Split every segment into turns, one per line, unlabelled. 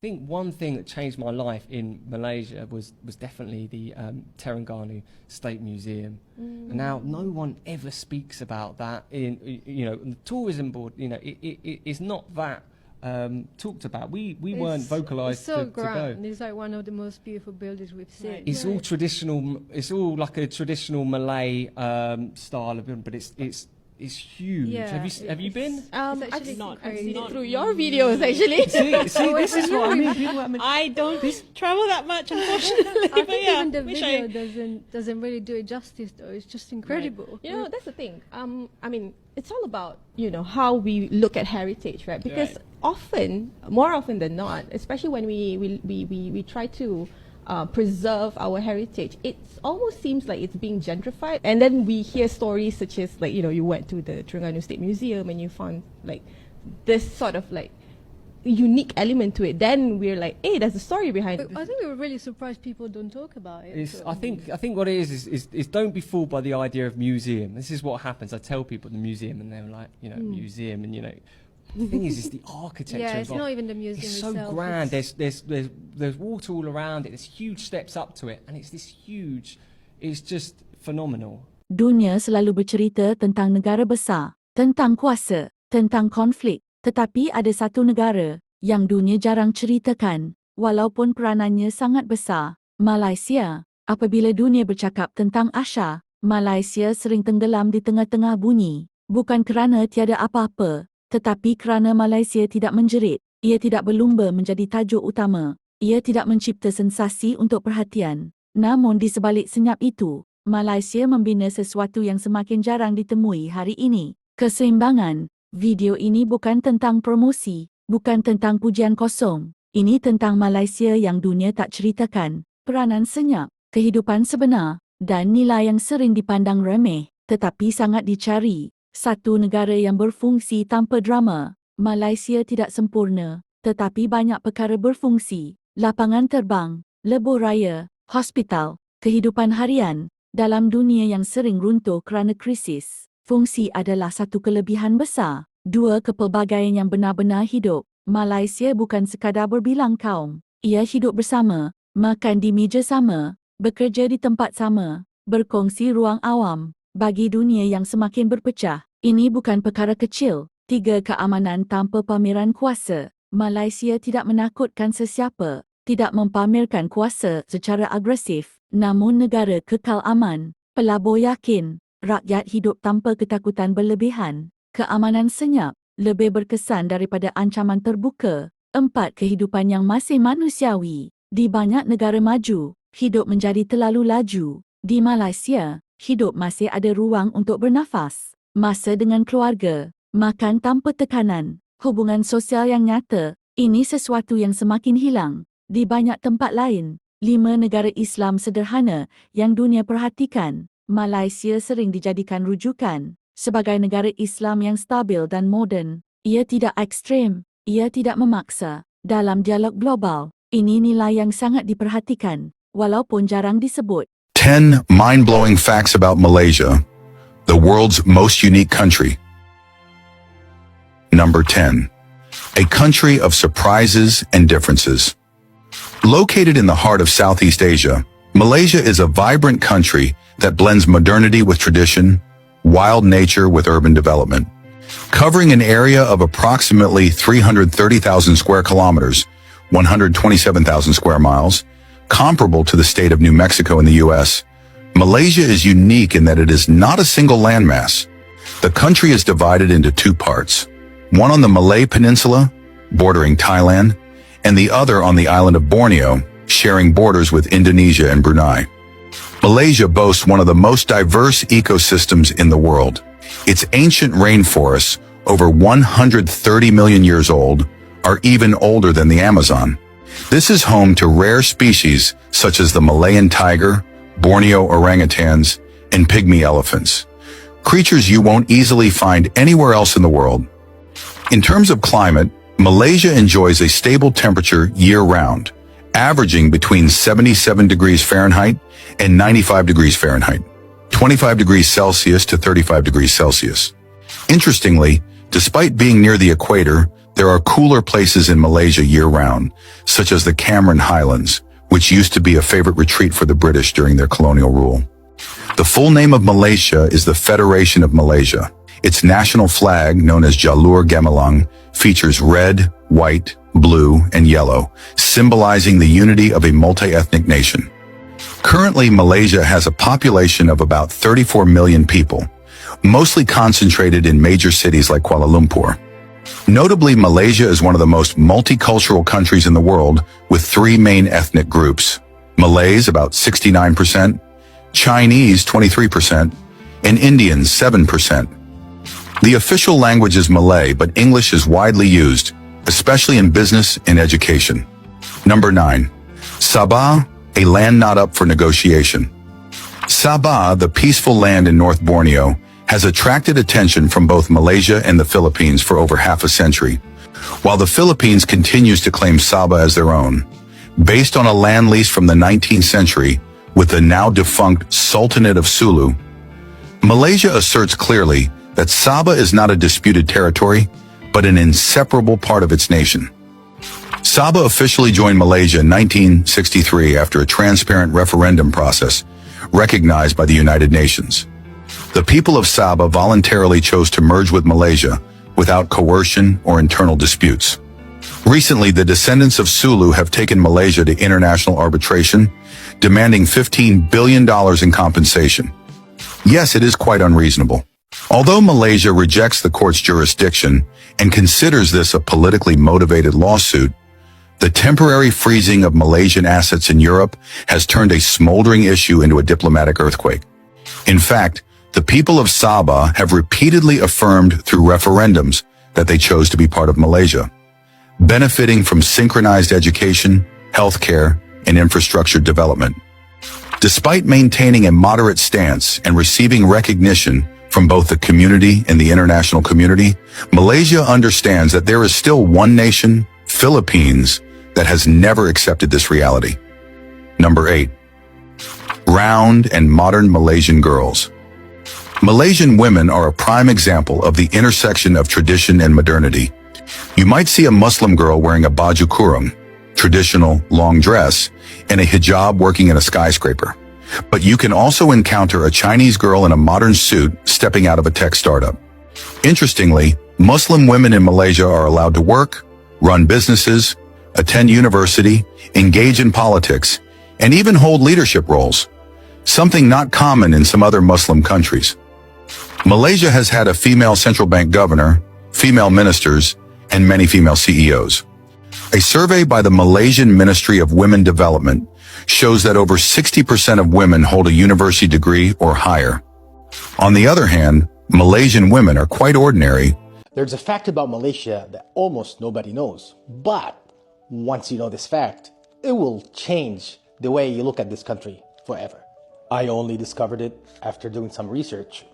think one thing that changed my life in Malaysia was definitely the Terengganu State Museum. And now no one ever speaks about that in the tourism board. It's not that talked about. We weren't vocalised
so
to
grand.
go.
It's like one of the most beautiful buildings we've seen.
It's all traditional. It's all like a traditional Malay style of it, but it's huge.
Yeah,
Have you been?
I've
I've seen it through your videos actually.
See, this is what I mean. People,
I don't travel that much, unfortunately.
I
but
think
yeah,
even the
wish
video
I-
doesn't really do it justice though. It's just incredible.
You know, that's the thing. I mean, it's all about how we look at heritage, right? Because more often than not, especially when we try to preserve our heritage, it almost seems like it's being gentrified. And then we hear stories such as you went to the Terengganu State Museum and you found like this sort of like unique element to it. Then we're like, hey, there's a story behind it.
I think we were really surprised people don't talk about it.
I think what it is don't be fooled by the idea of museum. This is what happens. I tell people the museum, and they're like, museum, and the thing is the architecture.
Yeah, it's not even the museum
It's so
itself.
grand. There's water all around it. There's huge steps up to it, and it's this huge. It's just phenomenal.
Dunia selalu bercerita tentang negara besar, tentang kuasa, tentang konflik. Tetapi ada satu negara yang dunia jarang ceritakan, walaupun peranannya sangat besar, Malaysia. Apabila dunia bercakap tentang Asia, Malaysia sering tenggelam di tengah-tengah bunyi. Bukan kerana tiada apa-apa, tetapi kerana Malaysia tidak menjerit. Ia tidak berlumba menjadi tajuk utama. Ia tidak mencipta sensasi untuk perhatian. Namun di sebalik senyap itu, Malaysia membina sesuatu yang semakin jarang ditemui hari ini. Keseimbangan. Video ini bukan tentang promosi, bukan tentang pujian kosong. Ini tentang Malaysia yang dunia tak ceritakan, peranan senyap, kehidupan sebenar, dan nilai yang sering dipandang remeh, tetapi sangat dicari. Satu negara yang berfungsi tanpa drama. Malaysia tidak sempurna, tetapi banyak perkara berfungsi. Lapangan terbang, lebuh raya, hospital, kehidupan harian. Dalam dunia yang sering runtuh kerana krisis, fungsi adalah satu kelebihan besar. Dua, kepelbagaian yang benar-benar hidup. Malaysia bukan sekadar berbilang kaum. Ia hidup bersama, makan di meja sama, bekerja di tempat sama, berkongsi ruang awam. Bagi dunia yang semakin berpecah, ini bukan perkara kecil. Tiga, keamanan tanpa pameran kuasa. Malaysia tidak menakutkan sesiapa, tidak mempamerkan kuasa secara agresif, namun negara kekal aman. Pelabur yakin, rakyat hidup tanpa ketakutan berlebihan. Keamanan senyap, lebih berkesan daripada ancaman terbuka. Empat, kehidupan yang masih manusiawi. Di banyak negara maju, hidup menjadi terlalu laju. Di Malaysia, hidup masih ada ruang untuk bernafas. Masa dengan keluarga, makan tanpa tekanan, hubungan sosial yang nyata. Ini sesuatu yang semakin hilang. Di banyak tempat lain, 5 negara Islam sederhana yang dunia perhatikan. Malaysia sering dijadikan rujukan sebagai negara Islam yang stabil dan moden. Ia tidak ekstrem, ia tidak memaksa. Dalam dialog global, ini nilai yang sangat diperhatikan, walaupun jarang disebut.
10 mind-blowing facts about Malaysia, the world's most unique country. Number 10. A country of surprises and differences. Located in the heart of Southeast Asia, Malaysia is a vibrant country that blends modernity with tradition, wild nature with urban development. Covering an area of approximately 330,000 square kilometers, 127,000 square miles, comparable to the state of New Mexico in the U.S., Malaysia is unique in that it is not a single landmass. The country is divided into two parts, one on the Malay Peninsula, bordering Thailand, and the other on the island of Borneo, sharing borders with Indonesia and Brunei. Malaysia boasts one of the most diverse ecosystems in the world. Its ancient rainforests, over 130 million years old, are even older than the Amazon. This is home to rare species such as the Malayan tiger, Borneo orangutans, and pygmy elephants. Creatures you won't easily find anywhere else in the world. In terms of climate, Malaysia enjoys a stable temperature year-round, averaging between 77 degrees Fahrenheit and 95 degrees Fahrenheit, 25 degrees Celsius to 35 degrees Celsius. Interestingly, despite being near the equator, There are cooler places in Malaysia year-round, such as the Cameron Highlands, which used to be a favorite retreat for the British during their colonial rule. The full name of Malaysia is the Federation of Malaysia. Its national flag, known as Jalur Gemilang, features red, white, blue, and yellow, symbolizing the unity of a multi-ethnic nation. Currently, Malaysia has a population of about 34 million people, mostly concentrated in major cities like Kuala Lumpur. Notably, Malaysia is one of the most multicultural countries in the world, with three main ethnic groups: Malays about 69%, Chinese 23%, and Indians 7%. The official language is Malay, but English is widely used, especially in business and education. Number 9. Sabah, a land not up for negotiation. Sabah, the peaceful land in North Borneo, has attracted attention from both Malaysia and the Philippines for over half a century, while the Philippines continues to claim Sabah as their own. Based on a land lease from the 19th century with the now defunct Sultanate of Sulu, Malaysia asserts clearly that Sabah is not a disputed territory, but an inseparable part of its nation. Sabah officially joined Malaysia in 1963 after a transparent referendum process recognized by the United Nations. The people of Sabah voluntarily chose to merge with Malaysia without coercion or internal disputes. Recently, the descendants of Sulu have taken Malaysia to international arbitration, demanding $15 billion in compensation. Yes, it is quite unreasonable. Although Malaysia rejects the court's jurisdiction and considers this a politically motivated lawsuit, the temporary freezing of Malaysian assets in Europe has turned a smoldering issue into a diplomatic earthquake. In fact, the people of Sabah have repeatedly affirmed through referendums that they chose to be part of Malaysia, benefiting from synchronized education, healthcare, and infrastructure development. Despite maintaining a moderate stance and receiving recognition from both the community and the international community, Malaysia understands that there is still one nation, Philippines, that has never accepted this reality. Number 8. Round and modern Malaysian girls. Malaysian women are a prime example of the intersection of tradition and modernity. You might see a Muslim girl wearing a baju kurung, traditional long dress, and a hijab working in a skyscraper. But you can also encounter a Chinese girl in a modern suit stepping out of a tech startup. Interestingly, Muslim women in Malaysia are allowed to work, run businesses, attend university, engage in politics, and even hold leadership roles, something not common in some other Muslim countries. Malaysia has had a female central bank governor, female ministers, and many female CEOs. A survey by the Malaysian Ministry of Women Development shows that over 60% of women hold a university degree or higher. On the other hand, Malaysian women are quite ordinary.
There's a fact about Malaysia that almost nobody knows, but once you know this fact, it will change the way you look at this country forever. I only discovered it after doing some research.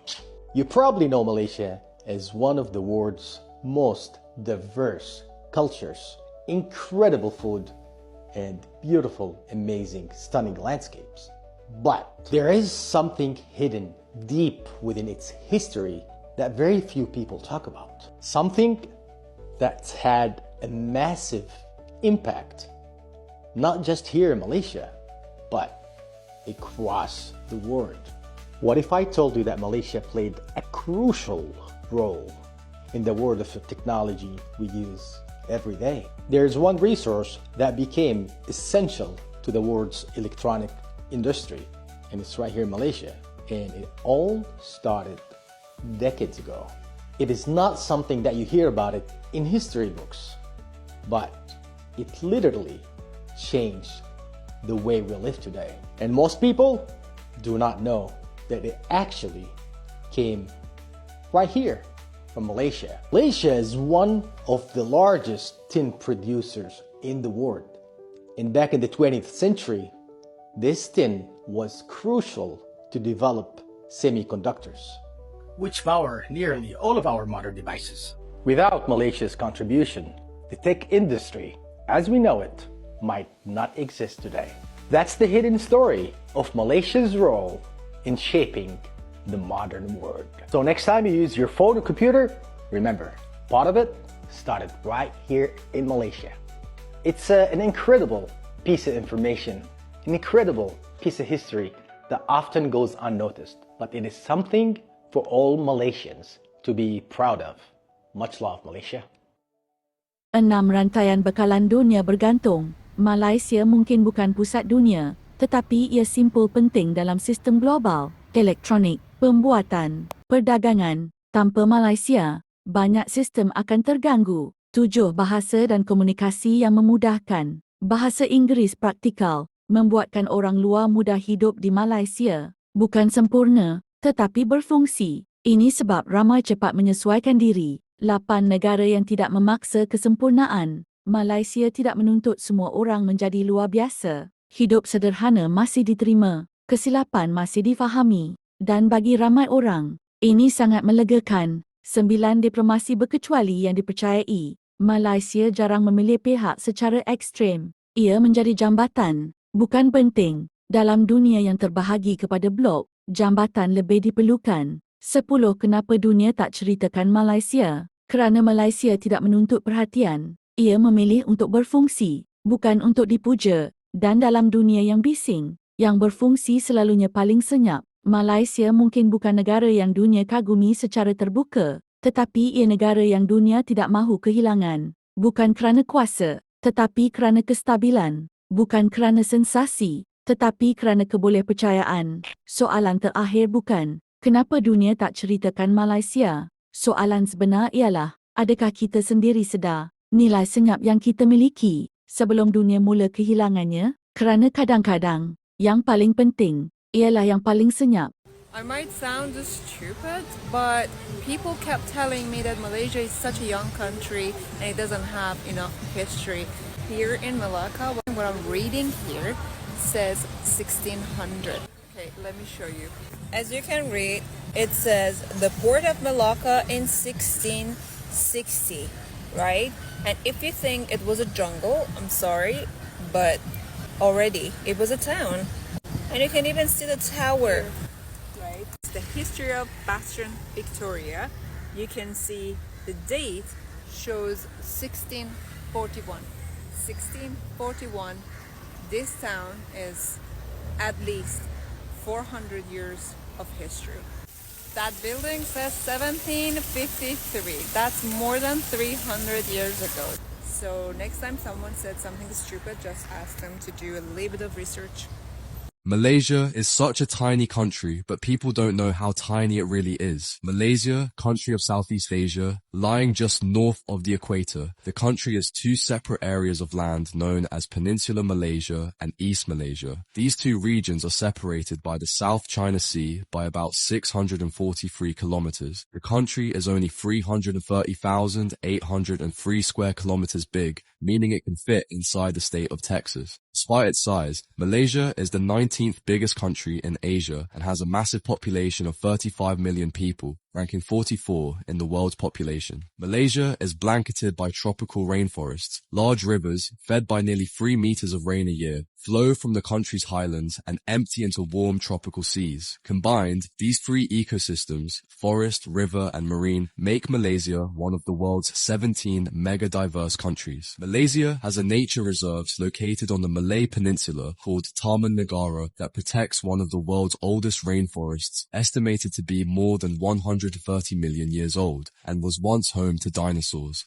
You probably know Malaysia as one of the world's most diverse cultures, incredible food, and beautiful, amazing, stunning landscapes. But there is something hidden deep within its history that very few people talk about. Something that's had a massive impact, not just here in Malaysia, but across the world. What if I told you that Malaysia played a crucial role in the world of technology we use every day? There's one resource that became essential to the world's electronic industry, and it's right here in Malaysia. And it all started decades ago. It is not something that you hear about it in history books, but it literally changed the way we live today. And most people do not know that it actually came right here from Malaysia. Malaysia is one of the largest tin producers in the world. And back in the 20th century, this tin was crucial to develop semiconductors, which power nearly all of our modern devices. Without Malaysia's contribution, the tech industry, as we know it, might not exist today. That's the hidden story of Malaysia's role in shaping the modern world. So next time you use your phone or computer, remember, part of it started right here in Malaysia. It's an incredible piece of information, an incredible piece of history that often goes unnoticed, but it is something for all Malaysians to be proud of. Much love, Malaysia.
6 rantaian bekalan dunia bergantung. Malaysia mungkin bukan pusat dunia, tetapi ia simpul penting dalam sistem global, elektronik, pembuatan, perdagangan. Tanpa Malaysia, banyak sistem akan terganggu. 7 bahasa dan komunikasi yang memudahkan. Bahasa Inggeris praktikal, membuatkan orang luar mudah hidup di Malaysia. Bukan sempurna, tetapi berfungsi. Ini sebab ramai cepat menyesuaikan diri. 8 negara yang tidak memaksa kesempurnaan. Malaysia tidak menuntut semua orang menjadi luar biasa. Hidup sederhana masih diterima, kesilapan masih difahami. Dan bagi ramai orang, ini sangat melegakan. 9 diplomasi berkecuali yang dipercayai. Malaysia jarang memilih pihak secara ekstrem. Ia menjadi jambatan, bukan penting. Dalam dunia yang terbahagi kepada blok, jambatan lebih diperlukan. 10 kenapa dunia tak ceritakan Malaysia? Kerana Malaysia tidak menuntut perhatian. Ia memilih untuk berfungsi, bukan untuk dipuja. Dan dalam dunia yang bising, yang berfungsi selalunya paling senyap. Malaysia mungkin bukan negara yang dunia kagumi secara terbuka, tetapi ia negara yang dunia tidak mahu kehilangan. Bukan kerana kuasa, tetapi kerana kestabilan. Bukan kerana sensasi, tetapi kerana kebolehpercayaan. Soalan terakhir bukan, kenapa dunia tak ceritakan Malaysia? Soalan sebenar ialah, adakah kita sendiri sedar nilai senyap yang kita miliki sebelum dunia mula kehilangannya? Kerana kadang-kadang, yang paling penting ialah yang paling senyap.
I might sound stupid, but people kept telling me that Malaysia is such a young country and it doesn't have enough history. Here in Malacca, what I'm reading here says 1600. Okay, let me show you. As you can read, it says the port of Malacca in 1660, right? And if you think it was a jungle, I'm sorry, but already it was a town. And you can even see the tower. Right. The history of Bastion Victoria. You can see the date shows 1641. 1641. This town is at least 400 years of history. That building says 1753. That's more than 300 years ago. So next time someone said something stupid, just ask them to do a little bit of research.
Malaysia is such a tiny country, but people don't know how tiny it really is. Malaysia, country of Southeast Asia, lying just north of the equator, the country is 2 separate areas of land known as Peninsular Malaysia and East Malaysia. These 2 regions are separated by the South China Sea by about 643 kilometers. The country is only 330,803 square kilometers big, meaning it can fit inside the state of Texas. Despite its size, Malaysia is the 19th biggest country in Asia and has a massive population of 35 million people, ranking 44 in the world's population. Malaysia is blanketed by tropical rainforests. Large rivers, fed by nearly 3 meters of rain a year, flow from the country's highlands and empty into warm tropical seas. Combined, these 3 ecosystems, forest, river and marine, make Malaysia one of the world's 17 mega-diverse countries. Malaysia has a nature reserve located on the Malay Peninsula called Taman Negara that protects one of the world's oldest rainforests, estimated to be more than 130 million years old, and was once home to dinosaurs.